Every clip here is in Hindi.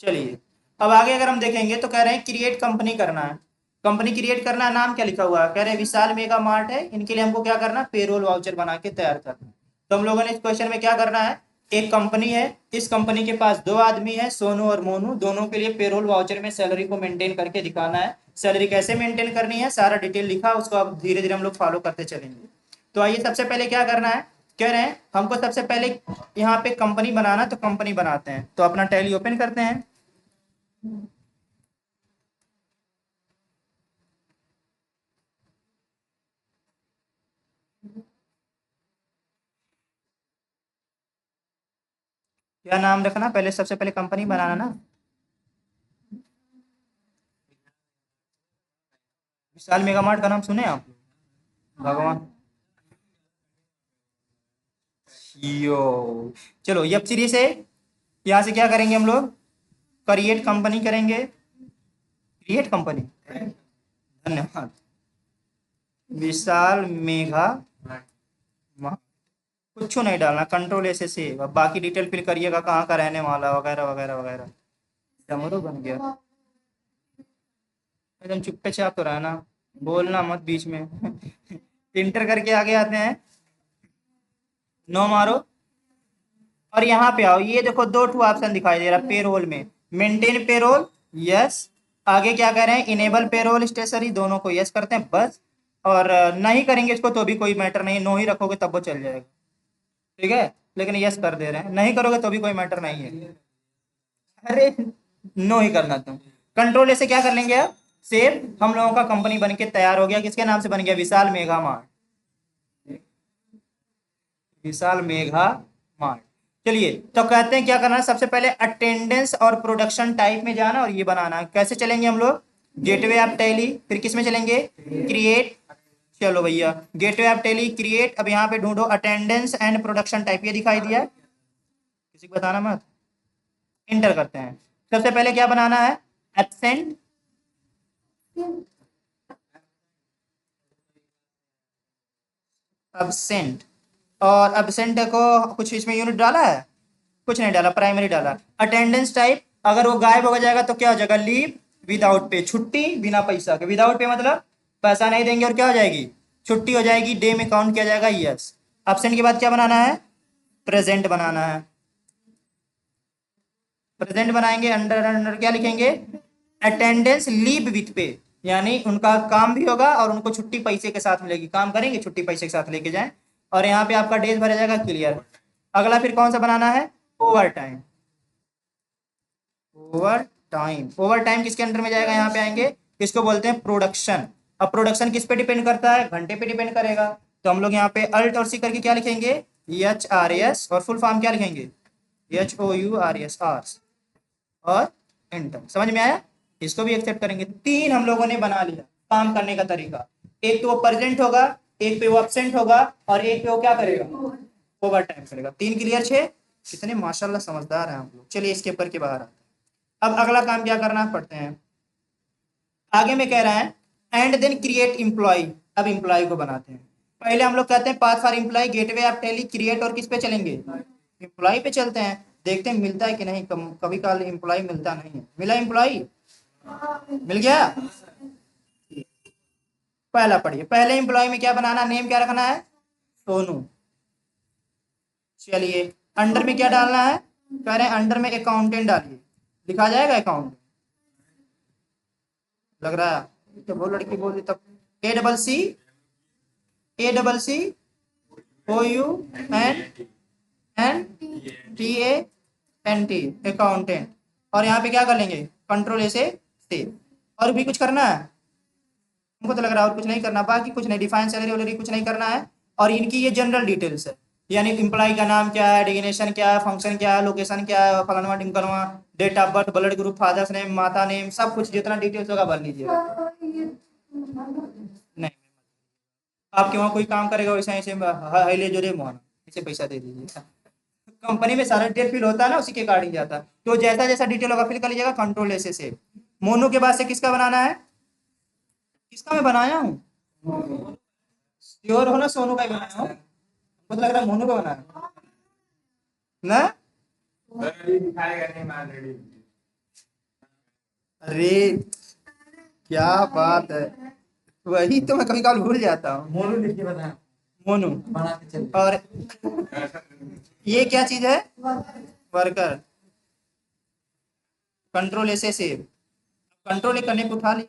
चलिए अब आगे अगर हम देखेंगे तो कह रहे हैं क्रिएट कंपनी करना है। कंपनी क्रिएट करना है, नाम क्या लिखा हुआ है, कह रहे हैं विशाल मेगा मार्ट है, इनके लिए हमको क्या करना है, पेरोल वाउचर बना के तैयार करना है। तो हम लोगों ने इस क्वेश्चन में क्या करना है, एक कंपनी है, इस कंपनी के पास दो आदमी है, सोनू और मोनू, दोनों के लिए पेरोल वाउचर में सैलरी को मेंटेन करके दिखाना है। सैलरी कैसे मेंटेन करनी है सारा डिटेल लिखा, उसको अब धीरे धीरे हम लोग फॉलो करते चलेंगे। तो आइए सबसे पहले क्या करना है, कह रहे हैं हमको सबसे पहले यहाँ पे कंपनी बनाना, तो कंपनी बनाते हैं। तो अपना टैली ओपन करते हैं। क्या नाम रखना, पहले सबसे पहले कंपनी बनाना ना, विशाल मेगा मार्ट का नाम सुने आप, भगवान। यो, चलो ये सीरीज है, यहाँ से क्या करेंगे हम लोग, क्रिएट कंपनी करेंगे, क्रिएट कंपनी, धन्यवाद, विशाल मेगा मार्ट। कुछ नहीं डालना, कंट्रोल ऐसे से, अब बाकी डिटेल फिल करिएगा कहाँ का रहने वाला वगैरह वगैरह वगैरह। डमरू बन गया, एकदम चुप्पे चाप तो रहना, बोलना मत बीच में। इंटर करके आगे आते हैं, नो मारो, और यहाँ पे आओ, ये देखो दो ठू ऑप्शन दिखाई दे रहा है पेरोल में, मेंटेन पेरोल, यस, आगे क्या कह रहे हैं, इनेबल पेरोल स्टेशनरी, दोनों को यस करते हैं बस। और नहीं करेंगे इसको तो भी कोई मैटर नहीं, नो ही रखोगे तब वो चल जाएगा, ठीक है, लेकिन यस कर दे रहे हैं, नहीं करोगे तो भी कोई मैटर नहीं है। अरे नो ही करना तुम, कंट्रोल ऐसे क्या कर लेंगे अब, सेव, हम लोगों का कंपनी बन के तैयार हो गया, किसके नाम से बन गया, विशाल मेगा मार्ट, विशाल मेगा मार्ट। चलिए तो कहते हैं क्या करना है, सबसे पहले अटेंडेंस और प्रोडक्शन टाइप में जाना और ये बनाना है। कैसे चलेंगे हम लोग, गेटवे ऑफ टैली, फिर किस में चलेंगे, क्रिएट, चलो भैया गेटवे ऑफ टैली क्रिएट, अब यहाँ पे ढूंढो अटेंडेंस एंड प्रोडक्शन टाइप, ये दिखाई दिया, किसी को बताना मत, इंटर करते हैं। सबसे पहले क्या बनाना है, एब्सेंट, एब्सेंट, और एब्सेंट को कुछ इसमें यूनिट डाला है, कुछ नहीं डाला, प्राइमरी डाला। अटेंडेंस टाइप, अगर वो गायब हो जाएगा तो क्या हो जाएगा, लीव विदाउट पे, छुट्टी बिना पैसा के, विदाउट पे मतलब पैसा नहीं देंगे और क्या हो जाएगी, छुट्टी हो जाएगी, डे में काउंट किया जाएगा, यस। एब्सेंट के बाद क्या बनाना है, प्रेजेंट बनाना है, प्रेजेंट बनाएंगे, अंडर अंडर क्या लिखेंगे, अटेंडेंस लीव विथ पे, यानी उनका काम भी होगा और उनको छुट्टी पैसे के साथ मिलेगी, काम करेंगे छुट्टी पैसे के साथ लेके जाएं, और यहाँ पे आपका डेज भरा जाएगा, क्लियर। अगला फिर कौन सा बनाना है, over time, over time, over time किसके अंडर में जाएगा, यहाँ पे आएंगे, इसको बोलते हैं प्रोडक्शन। अब प्रोडक्शन किस पे डिपेंड करता है, घंटे पे डिपेंड करेगा, तो हम लोग यहाँ पे अल्ट और सी करके क्या लिखेंगे, एच आर एस, और फुल फॉर्म क्या लिखेंगे, H O U R S R, और एंटर, समझ में आया, इसको भी एक्सेप्ट करेंगे। तीन हम लोगों ने बना लिया काम करने का तरीका, एक तो वो प्रेजेंट होगा, एक पे वो एब्सेंट होगा, और एक पे वो क्या करेगा, ओवर टाइम करेगा। तीन क्लियर, छह, कितने माशाल्लाह समझदार हैं आप लोग। चलिए इसके ऊपर के बाहर आते हैं, अब अगला काम क्या करना पड़ते हैं, आगे में कह रहा है एंड देन क्रिएट इम्प्लॉय, अब इम्प्लॉय को बनाते हैं। पहले हम लोग कहते हैं path for employ, gateway of Tally, create, और किस पे चलेंगे, इम्प्लॉय पे चलते हैं, देखते हैं मिलता है कि नहीं, कभी कल इम्प्लॉय मिलता नहीं है, मिला इम्प्लॉय, मिल गया। पहला पढ़िए, पहले इम्प्लॉय में क्या बनाना, नेम क्या रखना है, सोनू। चलिए अंडर में क्या डालना है, कह रहे हैं अंडर में अकाउंटेंट डालिए, लिखा जाएगा अकाउंट, लग रहा है तो वो लड़की बोल दी तब, A double C, A double C O U N N T A N T, accountant. और यहाँ पे क्या कर लेंगे, कंट्रोल ए से सेव। और भी कुछ करना है, हमको तो लग रहा है और कुछ नहीं करना, बाकी कुछ नहीं, डिफाइन सैलरी वैलरी कुछ नहीं करना है। और इनकी ये जनरल डिटेल्स है, यानी एम्प्लॉय का नाम क्या है, डिग्नेशन क्या है, फंक्शन क्या है, लोकेशन क्या है, फलाना ढिमकनवा, date of birth, blood group, father's name, माता नेम, सब कुछ जितना डिटेल्स होगा भर लीजिएगा। नहीं, आपके वहाँ कोई काम करेगा वैसे ऐसे हाईले जो रे मोहन, इसे पैसा दे दीजिए, कंपनी में सारा डिटेल फिल होता है ना, उसी के अकॉर्डिंग जाता है, तो जैसा जैसा डिटेल होगा फिल कर लीजिएगा, कंट्रोल ऐसे से। मोनू के बाद से किसका बनाना है, किसका मैं बनाया हूँ, श्योर हो ना, सोनू का ही बनाया हूँ, मुझे लग रहा है मोनू का बनाया ना, अरे क्या बात है, वही तो मैं कभी कभार भूल जाता हूँ। मोनू लिख के बताया, मोनू। बना के चल। और ये क्या चीज है? वर्कर। कंट्रोल ऐसे सेव, कंट्रोल करने को उठा ली,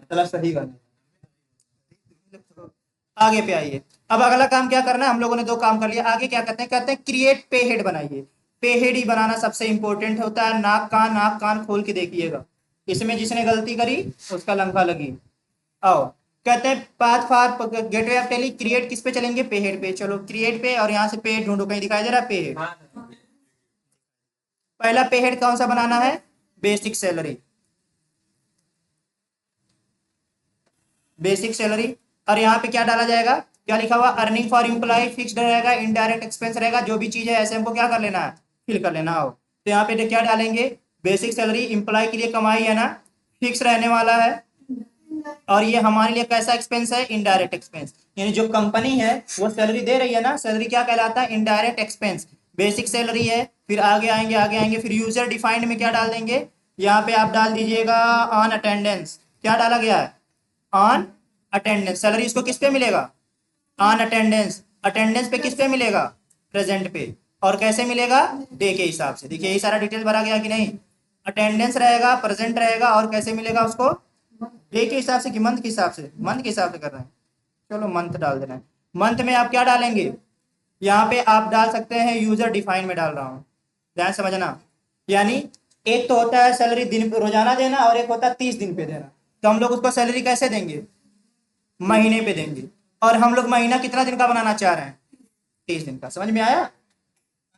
मतलब सही करना। आगे पे आइए। अब अगला काम क्या करना है, हम लोगों ने दो काम कर लिया, आगे क्या कहते हैं क्रिएट पे हेड बनाइए। पे हेड ही बनाना सबसे इंपॉर्टेंट होता है। नाक कान खोल के देखिएगा, इसमें जिसने गलती करी उसका लंका लगी। आओ, कहते हैं path for gateway of Tally, create किस पे चलेंगे? पे हेड पे। चलो क्रिएट पे, और यहाँ से पे हेड ढूंढो, कहीं दिखाई दे रहा है पे हेड? पहला पे हेड कौन सा बनाना है? Basic salary. बेसिक सैलरी, और यहाँ पे क्या डाला जाएगा? क्या लिखा हुआ? अर्निंग फॉर एम्प्लॉय फिक्स्ड रहेगा, इनडायरेक्ट एक्सपेंस रहेगा, जो भी चीज है ऐसे हमको क्या कर लेना है? फिल कर लेना हो। तो यहाँ पे क्या डालेंगे? बेसिक सैलरी, एम्प्लॉय के लिए कमाई है ना, फिक्स रहने वाला है, और ये हमारे लिए कैसा एक्सपेंस है? Indirect expense. यानी जो कंपनी है वो सैलरी दे रही है ना, सैलरी क्या कहलाता है? Indirect expense. बेसिक सैलरी है, फिर आगे आएंगे, फिर यूजर डिफाइंड में क्या डाल देंगे? यहाँ पे आप डाल दीजिएगा ऑन अटेंडेंस। क्या डाला गया है? On attendance. सैलरी इसको किस पे मिलेगा? On attendance. अटेंडेंस पे किस पे मिलेगा? प्रेजेंट पे। और कैसे मिलेगा? डे के हिसाब से। देखिए ये सारा डिटेल भरा गया कि नहीं? अटेंडेंस रहेगा, प्रेजेंट रहेगा, और कैसे मिलेगा उसको? डे के हिसाब से कि मंथ के हिसाब से? मंथ के हिसाब से कर रहे हैं, चलो मंथ डाल देना है। मंथ में आप क्या डालेंगे? यहाँ पे आप डाल सकते हैं यूजर डिफाइन में डाल रहा हूँ, ध्यान समझना। यानी एक तो होता है सैलरी दिन पे रोजाना देना, और एक होता है 30 दिन पे देना। तो हम लोग उसको सैलरी कैसे देंगे? महीने पे देंगे। और हम लोग महीना कितना दिन का बनाना चाह रहे हैं? 30 दिन का। समझ में आया?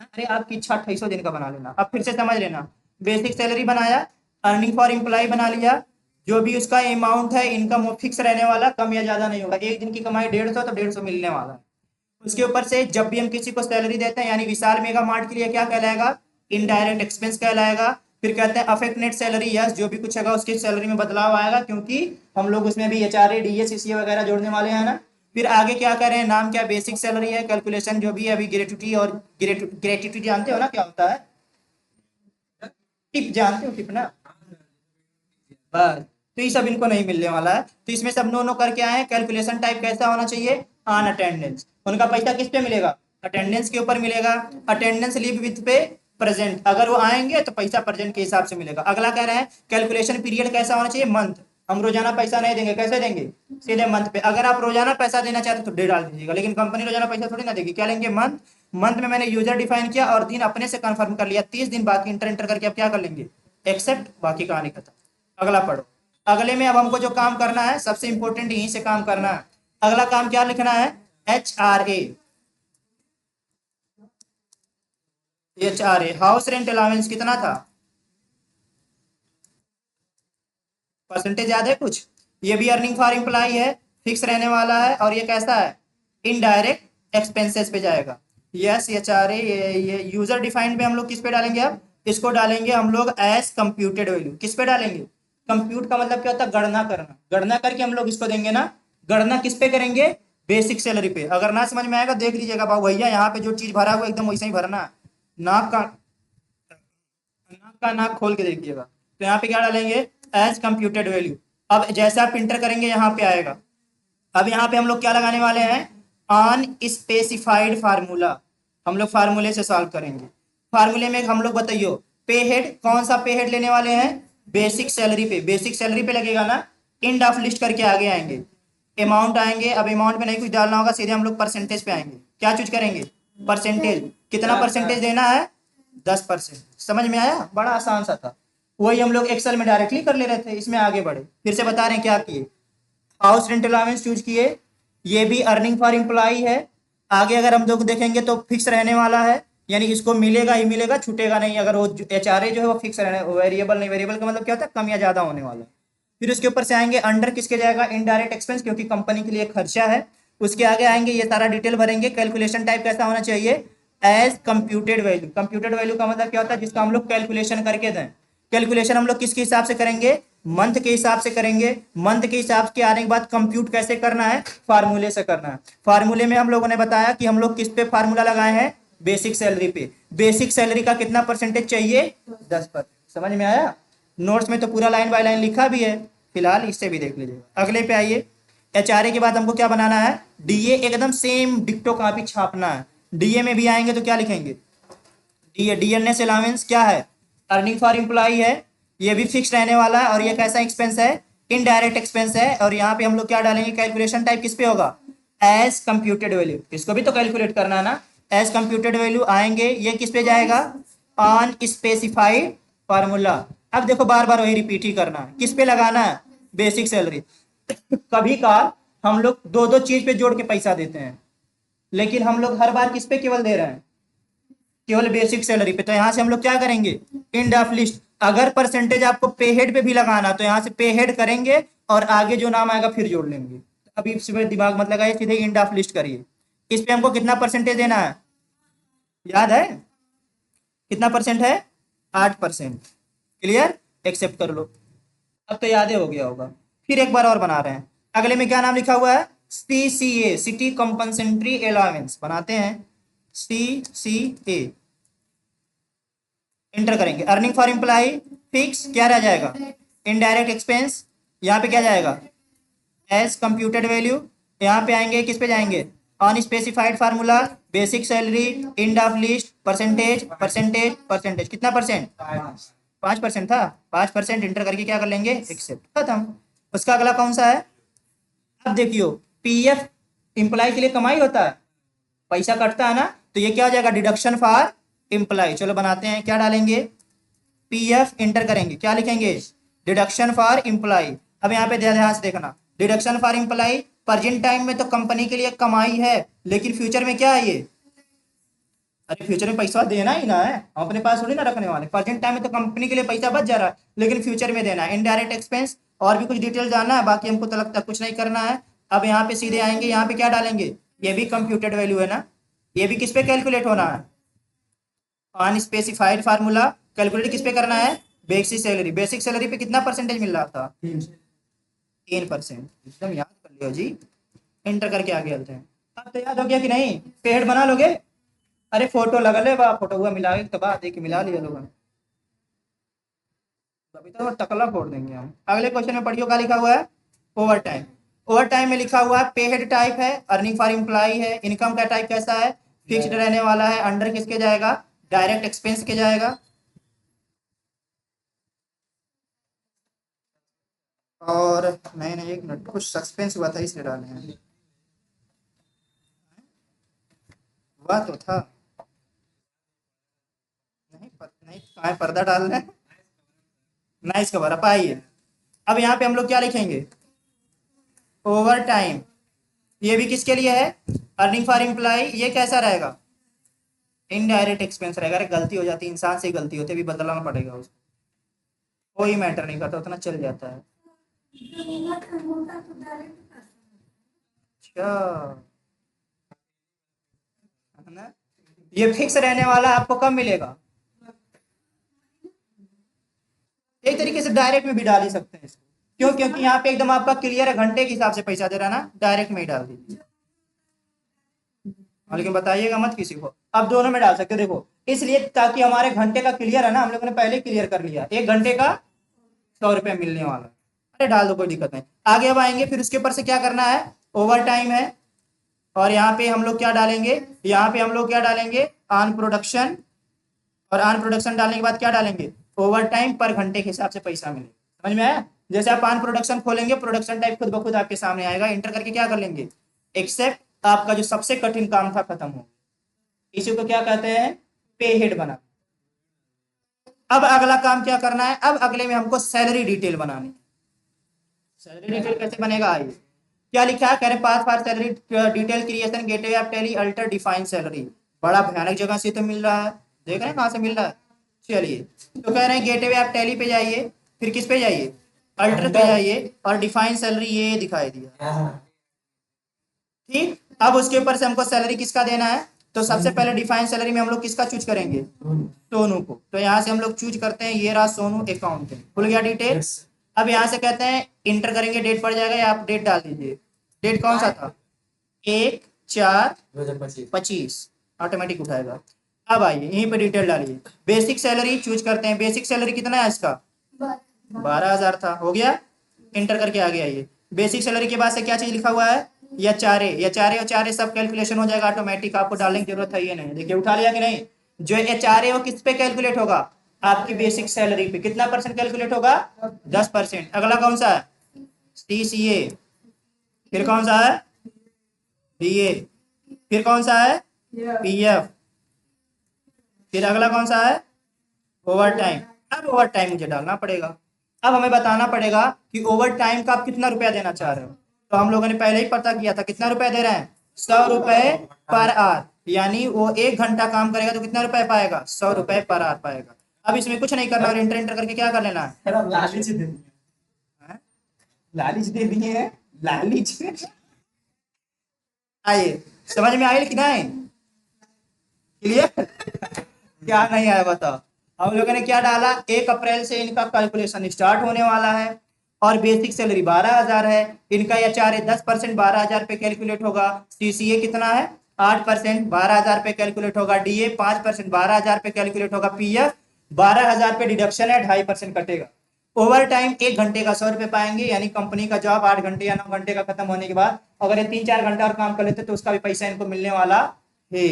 अरे आपकी इच्छा 2800 दिन का बना लेना। अब फिर से समझ लेना, बेसिक सैलरी बनाया, अर्निंग फॉर एम्प्लॉय बना लिया, जो भी उसका अमाउंट है इनकम वो फिक्स रहने वाला, कम या ज्यादा नहीं होगा। एक दिन की कमाई 150 तो 150 मिलने वाला है। उसके ऊपर से जब भी हम किसी को सैलरी देते हैं, यानी विशाल मेगा मार्ट के लिए क्या कहलाएगा? इनडायरेक्ट एक्सपेंस कहलाएगा। फिर कहते हैं अफेक्ट नेट सैलरी, यस जो भी कुछ है उसकी सैलरी में बदलाव आएगा, क्योंकि हम लोग उसमें भी HRA DA CCA वगैरह जोड़ने वाले हैं ना। फिर आगे क्या कर रहे हैं, नाम क्या? बेसिक सैलरी है, कैलकुलेशन जो भी है अभी ग्रेट्युटी, और ग्रेट्युटी जानते हो ना क्या होता है? टिप जानते हो? टिप ना, बस। तो ये सब इनको नहीं मिलने वाला है, तो इसमें सब नो नो करके आए हैं। कैलकुलेशन टाइप कैसा होना चाहिए? On attendance. उनका पैसा किस पे मिलेगा? अटेंडेंस के ऊपर मिलेगा। अटेंडेंस लीव विथ पे प्रेजेंट, अगर वो आएंगे तो पैसा प्रेजेंट के हिसाब से मिलेगा। अगला कह रहे हैं कैलकुलेशन पीरियड कैसा होना चाहिए? मंथ। हम रोजाना पैसा नहीं देंगे, कैसे देंगे? सीधे मंथ पे। अगर आप रोजाना पैसा देना चाहते तो डे डाल दीजिएगा, लेकिन कंपनी रोजाना पैसा थोड़ी ना देगी, क्या लेंगे? मंथ। मंथ में मैंने यूजर डिफाइन किया और दिन अपने से कंफर्म कर लिया, 30 दिन बाकी इंटर इंटर करके आप क्या कर लेंगे? एक्सेप्ट, बाकी कहानी खत्म। अगला पढ़ो। अगले में अब हमको जो काम करना है, सबसे इंपॉर्टेंट यहीं से काम करना है। अगला काम क्या लिखना है? HRA। HRA house rent allowance कितना था? परसेंटेज याद है कुछ? ये भी अर्निंग फॉर एम्प्लॉय है, फिक्स रहने वाला है, और ये कैसा है? इनडायरेक्ट एक्सपेंसेस पे जाएगा। Yes HRA। ये यूजर डिफाइंड पे हम लोग किस पे डालेंगे? अब इसको डालेंगे हम लोग एज कंप्यूटेड वैल्यू। किस पे डालेंगे? कंप्यूट का मतलब क्या होता है? गणना करना। गणना करके हम लोग इसको देंगे ना। गणना किस पे करेंगे? बेसिक सैलरी पे। अगर ना समझ में आएगा देख लीजिएगा बाबू भैया, यहाँ पे जो चीज भरा हुआ एकदम वैसे ही भरना है। नाक का नाक खोल के देखिएगा। तो यहाँ पे क्या डालेंगे? As computed value. अब जैसे आप इंटर करेंगे यहाँ पे आएगा। अब यहाँ पे हम लोग क्या लगाने वाले हैं? On specified formula. हम लोग फार्मूले से सॉल्व करेंगे। फार्मूले में हम लोग बताइयो, पे हेड कौन सा पे हेड लेने वाले हैं? बेसिक सैलरी पे। बेसिक सैलरी पे लगेगा ना, इंड ऑफ लिस्ट करके आगे आएंगे, अमाउंट आएंगे। अब अमाउंट में नहीं कुछ डालना होगा, सीधे हम लोग परसेंटेज पे आएंगे। क्या चूज करेंगे? परसेंटेज। कितना परसेंटेज देना है? 10%। समझ में आया? बड़ा आसान सा था, वही हम लोग एक्सेल में डायरेक्टली कर ले रहे थे। इसमें आगे बढ़े, फिर से बता रहे हैं क्या किए। हाउस रेंट अलाउंस चूज किए, ये भी अर्निंग फॉर एम्प्लॉय है। आगे अगर हम लोग देखेंगे तो फिक्स रहने वाला है, यानी इसको मिलेगा ही मिलेगा, छूटेगा नहीं। अगर वो HRA जो है वो फिक्स रहने, वेरिएबल नहीं। वेरिएबल का मतलब क्या होता है? कम या ज्यादा होने वाला है। फिर उसके ऊपर से आएंगे, अंडर किसके जाएगा? इनडायरेक्ट एक्सपेंस, क्योंकि कंपनी के लिए खर्चा है। उसके आगे आएंगे, ये सारा डिटेल भरेंगे। कैलकुलेशन टाइप कैसा होना चाहिए? As computed value. Computed value का मतलब क्या होता है? जिसका हम लोग कैलकुलेशन करके दें। कैलकुलेशन हम लोग किसके हिसाब से करेंगे? मंथ के हिसाब से करेंगे। मंथ के हिसाब के आने के बाद कंप्यूट कैसे करना है? फार्मूले से करना है। फार्मूले में हम लोगों ने बताया कि हम लोग किस पे फार्मूला लगाए हैं? बेसिक सैलरी पे। बेसिक सैलरी का कितना परसेंटेज चाहिए? 10%। समझ में आया? नोट्स में तो पूरा लाइन बाय लाइन लिखा भी है, फिलहाल इससे भी देख लीजिएगा। अगले पे आइए, HRA के बाद हमको क्या बनाना है, DA एकदम सेम डिक्टो कॉपी छापना है। DA में भी आएंगे तो क्या लिखेंगे, DNS अलाउंस क्या है, अर्निंग फॉर एम्प्लॉय है, ये भी फिक्स रहने वाला है। और ये कैसा एक्सपेंस है, इनडायरेक्ट एक्सपेंस है। और यहाँ पे हम लोग क्या डालेंगे, कैलकुलेशन टाइप किस पे होगा, एज कंप्यूटेड वैल्यू, इसको भी तो कैलकुलेट करना है ना, एज कंप्यूटेड वैल्यू आएंगे, ये किस पे जाएगा, ऑन स्पेसिफाइड फार्मूला। अब देखो बार बार वही रिपीट ही करना है, किस पे लगाना है, बेसिक सैलरी। कभी कभार हम लोग दो दो चीज पे जोड़ के पैसा देते हैं, लेकिन हम लोग हर बार किस पे केवल दे रहे हैं, केवल बेसिक सैलरी पे। तो यहाँ से हम लोग क्या करेंगे, इंड ऑफ लिस्ट। अगर परसेंटेज आपको पे हेड पे भी लगाना तो यहाँ से पे हेड करेंगे और आगे जो नाम आएगा फिर जोड़ लेंगे। अभी इसमें दिमाग मत लगाइए, सीधे इंड ऑफ लिस्ट करिए। इस पे हमको कितना परसेंटेज देना है, याद है कितना परसेंट है, 8%। क्लियर, एक्सेप्ट कर लो। अब तो याद ही हो गया होगा। फिर एक बार और बना रहे हैं, अगले में क्या नाम लिखा हुआ है, CCA, सिटी कॉम्पनसेंट्री अलाउंस बनाते हैं, CCA इंटर करेंगे। अर्निंग फॉर एम्प्लॉय फिक्स क्या रह जाएगा, इनडायरेक्ट एक्सपेंस, यहाँ पे क्या जाएगा, एज कंप्यूटेड वैल्यू। यहाँ पे आएंगे, किस पे जाएंगे, on specified formula, basic salary, end of list, percentage percentage percentage, कितना परसेंट, 5% था, 5% इंटर करके क्या कर लेंगे, एक्सेप्ट, खत्म। उसका अगला कौन सा है, अब देखियो, PF एम्प्लॉय के लिए कमाई होता है, पैसा कटता है ना, तो ये क्या हो जाएगा, डिडक्शन फॉर एम्प्लॉय। चलो बनाते हैं, क्या डालेंगे, PF इंटर करेंगे, क्या लिखेंगे, डिडक्शन फॉर एम्प्लॉय। अब यहाँ पे ध्यान से देखना, deduction for employ present time में तो कंपनी के लिए कमाई है, लेकिन फ्यूचर में क्या है ये, अरे फ्यूचर में पैसा देना ही ना है, हम अपने पास थोड़ी ना रखने वाले। प्रेजेंट टाइम में तो कंपनी के लिए पैसा बच जा रहा है, लेकिन फ्यूचर में देना है, इनडायरेक्ट एक्सपेंस। और भी कुछ डिटेल जानना है, बाकी हमको तो लगता है कुछ नहीं करना है। अब यहाँ पे सीधे आएंगे, यहाँ पे क्या डालेंगे, ये भी कंप्यूटेड वैल्यू है ना, ये भी किस पे कैलकुलेट होना है, ऑन स्पेसिफाइड फार्मूला। कैलकुलेट किस पे करना है, बेसिक सैलरी। बेसिक सैलरी पे कितना परसेंटेज मिल रहा था, 3%। एकदम याद कर लियो जी, एंटर करके आगे चलते हैं। अब तो याद हो गया कि नहीं, पेड़ बना लोगे, अरे फोटो लगा ले बा, फोटो हुआ मिला के बाद देख मिला लिया लोगों ने, अभी तो टकला फोड़ देंगे हम। अगले क्वेश्चन में पढ़ियो, क्या लिखा हुआ है, ओवर टाइम। ओवर टाइम में लिखा हुआ है पे हेड टाइप है, अर्निंग फॉर एम्प्लॉय है, इनकम का टाइप कैसा है, फिक्स्ड रहने वाला है, अंडर किसके जाएगा, डायरेक्ट एक्सपेंस के जाएगा। और नहीं नहीं, एक मिनट, कुछ सस्पेंस हुआ था इसलिए डाले हैं, हुआ तो था, नहीं कहाँ है, पर्दा डाल रहे हैं, नाइस कवर अप। आइए, अब यहाँ पे हम लोग क्या लिखेंगे, ओवर टाइम, ये भी किसके लिए है, अर्निंग फॉर एम्प्लॉय। ये कैसा रहेगा, इनडायरेक्ट एक्सपेंस रहेगा। अरे गलती हो जाती है, इंसान से गलती होती है, भी बदलना पड़ेगा उसको, कोई मैटर नहीं करता, उतना चल जाता है। अच्छा, है ना, ये फिक्स रहने वाला आपको कब मिलेगा, एक तरीके से डायरेक्ट में भी डाल ही सकते हैं इसको, क्यों, क्योंकि यहाँ पे एकदम आपका क्लियर है, घंटे के हिसाब से पैसा दे रहा है ना, डायरेक्ट में ही डाल दीजिए। हाँ, लेकिन बताइएगा मत किसी को। अब दोनों में डाल सकते हो, देखो इसलिए ताकि हमारे घंटे का क्लियर है ना, हम लोगों ने पहले क्लियर कर लिया, 1 घंटे का 100 रुपये मिलने वाला है। अरे डाल दो, कोई दिक्कत नहीं। आगे अब आएंगे, फिर उसके ऊपर से क्या करना है, ओवर टाइम है, और यहाँ पे हम लोग क्या डालेंगे, यहाँ पे हम लोग क्या डालेंगे, ऑन प्रोडक्शन। और ऑन प्रोडक्शन डालने के बाद क्या डालेंगे, ओवर टाइम पर घंटे के हिसाब से पैसा मिलेगा। समझ में आया, जैसे आप ऑन प्रोडक्शन खोलेंगे, प्रोडक्शन टाइप खुद ब खुद आपके सामने आएगा, इंटर करके क्या कर लेंगे, एक्सेप्ट। आपका जो सबसे कठिन काम था खत्म हो, इसी को क्या कहते हैं, पे हेड बना। अब अगला काम क्या करना है, अब अगले में हमको सैलरी डिटेल बनानी। सैलरी डिटेल कैसे बनेगा, आइए, क्या लिखा है, कह रहे path for salary detail creation gateway of Tally alter define salary. बड़ा भयानक जगह से तो मिल रहा है, देख रहे हैं कहाँ से मिल रहा है। चलिए, तो कह रहे हैं गेटवे ऑफ टैली पे जाइए, फिर किस पे जाइए, अल्टर पे जाइए, और डिफाइन सैलरी ये दिखाई दिया, ठीक। अब उसके ऊपर से हमको सैलरी किसका देना है, तो सबसे पहले डिफाइन सैलरी में हम लोग किसका चूज करेंगे, सोनू को। तो यहाँ से हम लोग चूज करते हैं, ये रहा सोनू अकाउंटेंट, खुल गया डिटेल। अब यहाँ से कहते हैं इंटर करेंगे, डेट पड़ जाएगा, या आप डेट डाल दीजिए। डेट कौन सा था, 1/4/25, ऑटोमेटिक उठाएगा। अब आइए यहीं पे डिटेल डालिए। बेसिक सैलरी चूज करते हैं। बेसिक सैलरी कितना है इसका? 12,000 था, हो गया। इंटर करके आगे आइए। बेसिक सैलरी के बाद से क्या चीज लिखा हुआ है? एच आर ए सब कैलकुलेशन हो जाएगा ऑटोमेटिक, आपको डालने की जरूरत है ये नहीं। देखिए उठा लिया कि नहीं? जो एच आर ए वो किस पे कैलकुलेट होगा? आपकी बेसिक सैलरी पे। कितना परसेंट कैलकुलेट होगा? 10%। अगला कौन सा है? टीसीए। फिर कौन सा है? डीए। फिर कौन सा है? पीएफ। फिर अगला कौन सा है? Over time. अब ओवर टाइम मुझे डालना पड़ेगा। अब हमें बताना पड़ेगा कि ओवर टाइम का आप कितना रुपया देना चाह रहे हो। तो हम लोगों ने पहले ही पता किया था कितना रुपया दे रहे हैं? 100 रुपए पर आवर। यानी वो 1 घंटा काम करेगा तो कितना रुपए पाएगा? 100 रुपए पर आवर पाएगा। अब इसमें कुछ नहीं करना और इंटर इंटर करके क्या कर लेना है? लालच दे दिए। हैं? लालच दे दिए हैं। लालच। आइए, समझ में आई कि नहीं? क्लियर? क्या नहीं आया बताओ। हम लोगों ने क्या डाला? 1 अप्रैल से इनका कैलकुलेशन स्टार्ट होने वाला है और बेसिक सैलरी 12,000 है। इनका एचआरए 10% 12,000 पे कैलकुलेट होगा। सीसीए कितना है? 8% 12,000 पे कैलकुलेट होगा। डीए 5% 12,000 पे कैलकुलेट होगा। पीएफ 12,000 पे डिडक्शन है, 2.5% कटेगा। ओवर टाइम 1 घंटे का 100 रुपए पाएंगे। यानी कंपनी का जॉब 8 घंटे या 9 घंटे का खत्म होने के बाद अगर ये 3-4 घंटा और काम कर लेते तो उसका भी पैसा इनको मिलने वाला है।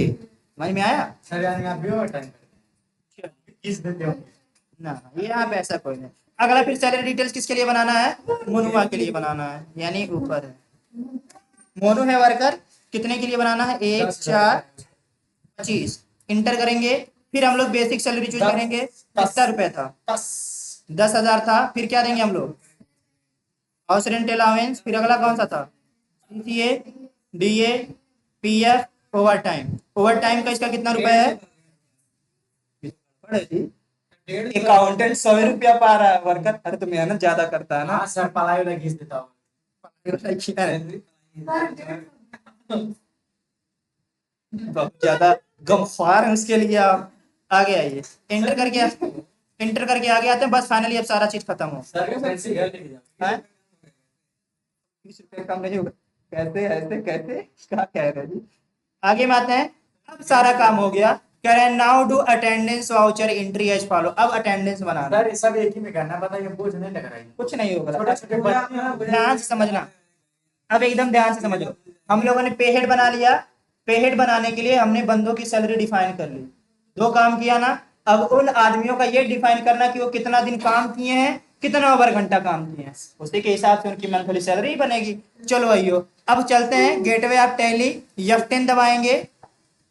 समझ में आया? सर यानी आप भी ओवर टाइम करते हैं, किस देते हो? ना, ये यहाँ पे ऐसा कोई नहीं। अगला फिर सैलरी डिटेल्स किसके लिए बनाना है? मोनुआ के लिए बनाना है, यानी ऊपर है। मोनू है वर्कर, कितने के लिए बनाना है? 1,4,25। इंटर करेंगे। फिर हम लोग बेसिक सैलरी चूज करेंगे। कितना रुपया था? 10,000 था। फिर क्या देंगे हम लोग? House rent allowance. फिर अगला कौन सा था? CCA, DA, PF, over time. Over time का इसका कितना रुपया है? अकाउंटेंट 100 रुपया पा रहा है, वर्कर अरे तो मेहनत ज्यादा करता है ना। हाँ सर, पलाई वाला घिस देता हूँ। बहुत ज्यादा गमख्वार है उसके लिए आप। आगे आइए। इंटर करके आगे आते हैं। बस फाइनली अब सारा चीज खत्म हो। सर के पैसे घर लेके जाओ। हैं? 20 रुपये कम नहीं होगा? कैसे ऐसे कैसे, क्या कह रहे हैं जी? आगे में आते हैं। अब सारा काम हो गया। कह रहे हैं now do attendance voucher entry as follow. अब अटेंडेंस बनाना। सर ये सब एक ही में करना, बताइए बोझ नहीं लग रहा है। कुछ नहीं होगा, छोटे छोटे बच्चे ध्यान से समझना। अब एकदम ध्यान से समझो। हम लोगों ने पे हेड बना लिया। पे हेड बनाने के लिए हमने बंदों की सैलरी डिफाइन कर ली। 2 काम किया ना। अब उन आदमियों का ये डिफाइन करना कि वो कितना दिन काम किए हैं, कितना ओवर घंटा काम किए हैं, उसी के हिसाब से उनकी मंथली सैलरी बनेगी। चलो आइयो, अब चलते हैं गेटवे ऑफ टैली। F10 दबाएंगे।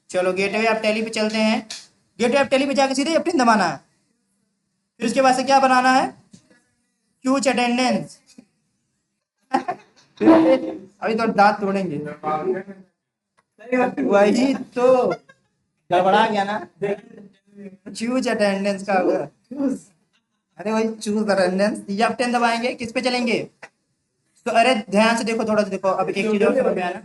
चलो गेटवे ऑफ टैली पे चलते हैं। गेटवे ऑफ टैली पे जाके सीधे F10 दबाना है। फिर उसके बाद से क्या बनाना है? Choose attendance. अभी तो दांत तोड़ेंगे। वही तो गड़बड़ा गया ना। चूज अटेंडेंस का होगा। अरे वही चूज अटेंडेंस। F10 दबाएंगे। किस पे चलेंगे? तो अरे ध्यान से देखो, थोड़ा सा देखो। अब एक चीज और समझ में आया ना।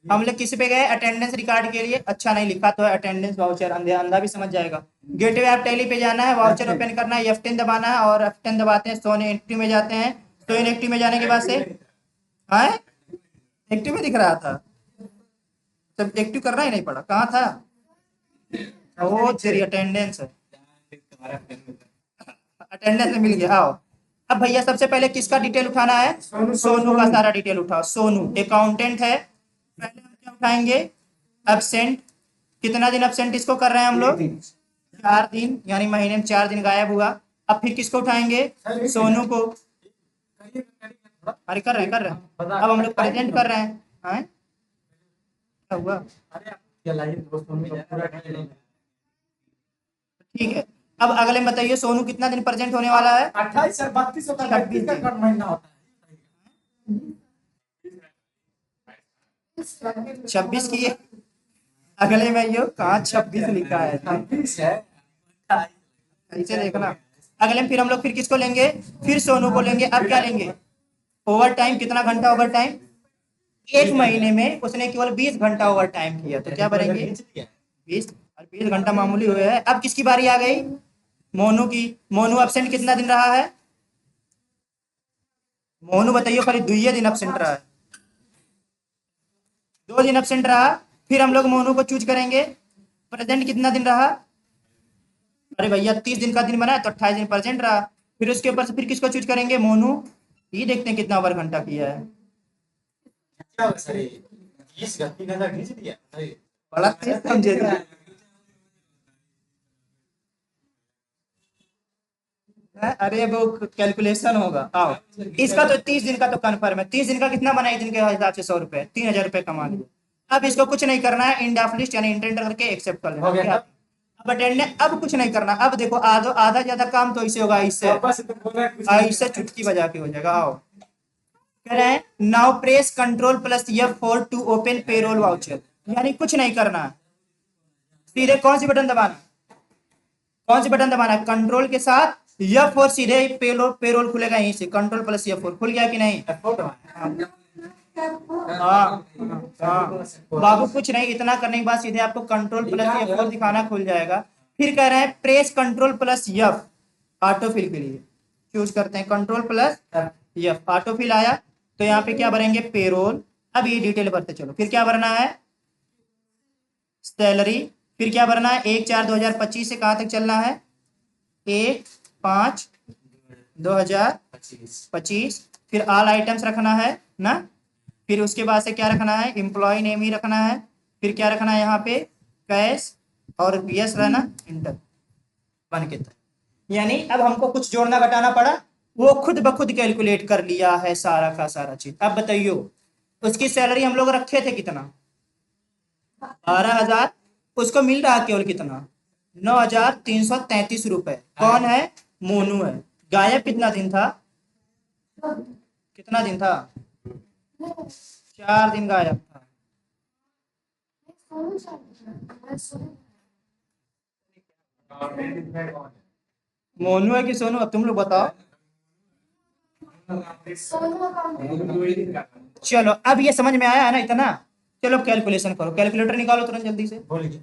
हम लोग किस पे गए? अटेंडेंस रिकॉर्ड के लिए। अच्छा नहीं लिखा तो है अटेंडेंस वाउचर, अंधा भी समझ जाएगा। गेटवे ऑफ टैली पे जाना है, वाउचर ओपन करना है, F10 दबाना है और F10 दबाते हैं सो एक्टिव में जाते हैं। तो इन एक्टिव में जाने के बाद से हाँ एक्टिव में दिख रहा था। तब एक्टिव करना ही नहीं पड़ा, कहाँ था? वो तेरी अटेंडेंस है। अटेंडेंस में मिल गया, आओ। अब भैया सबसे पहले किसका डिटेल उठाना है? सोनू का सारा डिटेल उठाओ। सोनू अकाउंटेंट है। पहले हम क्या उठाएंगे? एब्सेंट। कितना दिन एब्सेंट इसको कर रहे हैं हम लोग? 4 दिन, यानी महीने में 4 दिन गायब हुआ। अब फिर किसको उठाएंगे? सोनू को। अरे कर रहे हैं। अब हम लोग प्रेजेंट कर रहे हैं। हाँ? क्या हुआ? अरे आप क्या लाइए दोस्तों में पूरा डिटेल। ठीक है। अब अगले में बताइए सोनू कितना दिन प्रेजेंट होने वाला है? 28 और 32 होता है, 26 का दिन। कौन महीना होता है? 26 की है। अगले में यो कहाँ 26 लिखा है? 26 है। ऐसे देखना। अगले में फिर हम लोग फिर किसको लेंगे? फिर सोनू को लेंगे। अब क्या लेंगे? Over time. कितना घंटा ओवर टाइम? 1 महीने में उसने केवल 20 घंटा ओवर टाइम किया, तो क्या भरेंगे? 20। और 20 घंटा मामूली हुए है। अब किसकी बारी आ गई? मोनू की। मोनू एब्सेंट कितना दिन रहा है? मोनू बताइए, खाली 2 दिन एब्सेंट रहा है। 2 दिन एब्सेंट रहा। फिर हम लोग मोनू को चूज करेंगे। प्रेजेंट कितना दिन रहा? अरे भैया 30 दिन का दिन बना है तो 28 दिन प्रेजेंट रहा। फिर उसके ऊपर से फिर किसको चूज करेंगे? मोनू। ये देखते हैं कितना ओवर घंटा किया है। क्या हुआ सर? 30 घंटा खींच दिया अरे। बड़ा तेज समझे थे। अरे वो कैलकुलेशन होगा। आओ, इसका तो 30 दिन का तो कन्फर्म है। 30 दिन का कितना बना? एक दिन के हिसाब से 100 रुपए, 3000 रुपए कमा लिए। अब इसको कुछ नहीं करना है, इंड ऑफ लिस्ट यानी इंटर करके एक्सेप्ट कर लेना। हो गया क्या? ना? अब अटेंड अब कुछ नहीं करना। अब देखो आधा आधा ज्यादा काम तो इससे होगा, इससे पापा से तो बोला कुछ नहीं इससे चुटकी बजा के हो जाएगा। आओ, कह रहे हैं now press control plus F4 to open payroll voucher, यानी कुछ नहीं करना, सीधे कौन सी बटन दबाना? कौन सी बटन दबाना? कंट्रोल के साथ F4, सीधे पेरोल पेरोल खुलेगा यहीं से। कंट्रोल प्लस F4 खुल गया कि नहीं? फोटो हाँ हाँ बाबू, कुछ नहीं, इतना करने के बाद सीधे आपको कंट्रोल प्लस F4 दिखाना खुल जाएगा। फिर कह रहे हैं press control plus F autofill के लिए चूज करते हैं। कंट्रोल प्लस F ऑटोफिल आया तो यहाँ पे क्या भरेंगे? पेरोल। अब ये डिटेल भरते चलो। फिर क्या भरना है? सैलरी। फिर क्या भरना है? 1/4/2025 से कहाँ तक चलना है? 1/5/2025। फिर ऑल आइटम्स रखना है ना। फिर उसके बाद से क्या रखना है? एम्प्लॉय नेम ही रखना है। फिर क्या रखना है यहाँ पे? कैश और यस रहना इंटर बन के। यानी अब हमको कुछ जोड़ना घटाना पड़ा, वो खुद ब खुद कैलकुलेट कर लिया है सारा का सारा चीज। अब बताइए उसकी सैलरी हम लोग रखे थे कितना? 12,000। उसको मिल रहा केवल कितना? 9,333 रुपए। कौन है? मोनू है। गायब कितना दिन था? कितना दिन था? 4 दिन गायब था। मोनू है कि सोनू? अब तुम लोग बताओ। चलो अब ये समझ में आया है ना इतना? चलो कैलकुलेशन करो, कैलकुलेटर निकालो तुरंत जल्दी से। बोलिए।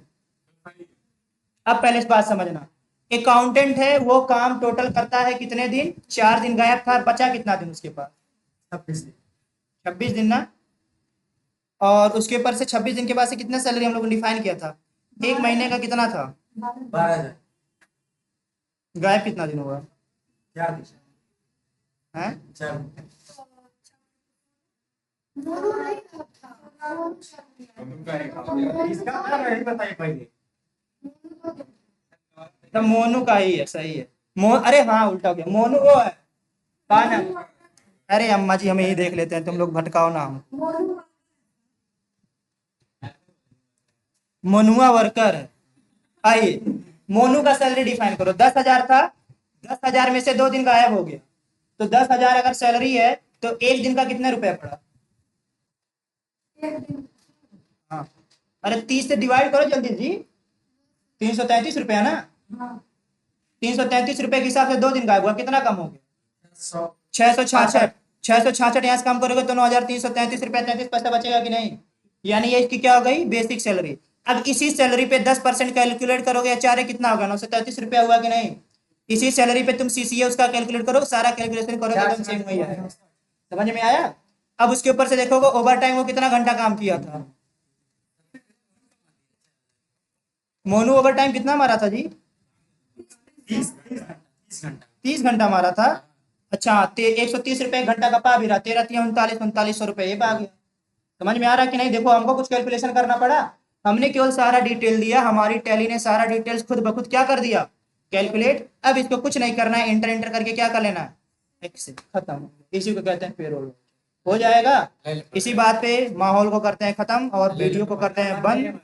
अब पहले इस बात समझना, अकाउंटेंट है, वो काम टोटल करता है कितने दिन? 4 दिन गायब था, बचा कितना दिन उसके पास? 26 दिन ना। और उसके ऊपर से 26 दिन के बाद से कितना सैलरी हम लोग ने डिफाइन किया था? एक महीने का कितना था? 12,000। गायब कितना दिन हुआ? 4 दिन। हैं? 4 इसका मतलब नहीं बताइए पहले। तो मोनू का ही है, सही है। अरे हाँ उल्टा हो गया, मोनू वो है कहा ना। अरे अम्मा जी हमें ही देख लेते हैं, तुम लोग भटकाओ ना हम। मोनुआ वर्कर है। आइए, मोनू का सैलरी डिफाइन करो। 10,000 था, 10,000 में से 2 दिन गायब हो गया, तो 10,000 अगर सैलरी है तो एक दिन का कितने रुपया पड़ा? हाँ, अरे 30 से डिवाइड करो जल्दी जी। 333 रुपया ना। 333 रुपए के हिसाब से 2 दिन गायब हुआ, कितना कम हो गया? 666। 666 यहाँ से कम करोगे तो 9,333 रुपया 33 पैसा बचेगा कि नहीं? यानी ये इसकी क्या हो गई? Basic salary. अब इसी सैलरी पे 10% कैलकुलेट करोगे, चारे कितना होगा? 933 रुपया हुआ कि नहीं? इसी सैलरी पे तुम सीसीए उसका कैलकुलेट करो, सारा कैलकुलेशन करोगे तो सेम वही आएगा। समझ में आया? अब उसके ऊपर से देखोगे ओवर टाइम वो कितना घंटा काम किया था? मोनू ओवर टाइम कितना मारा था जी? 30 घंटा मारा था। अच्छा, 130 रुपए घंटा का पा भी रहा, 13 39 रुपए ये पा गया। समझ में आ रहा है कि नहीं? देखो हमको कुछ कैलकुलेशन करना पड़ा, हमने केवल सारा डिटेल दिया, हमारी टैली ने सारा डिटेल्स खुद ब खुद क्या कर दिया? कैलकुलेट। अब इसको कुछ नहीं करना है, इंटर इंटर करके क्या कर लेना है? एक्सेल, खत्म। इसी को कहते हैं पेरोल। हो जाएगा। इसी बात पे माहौल को करते हैं खत्म और वीडियो को करते हैं बंद।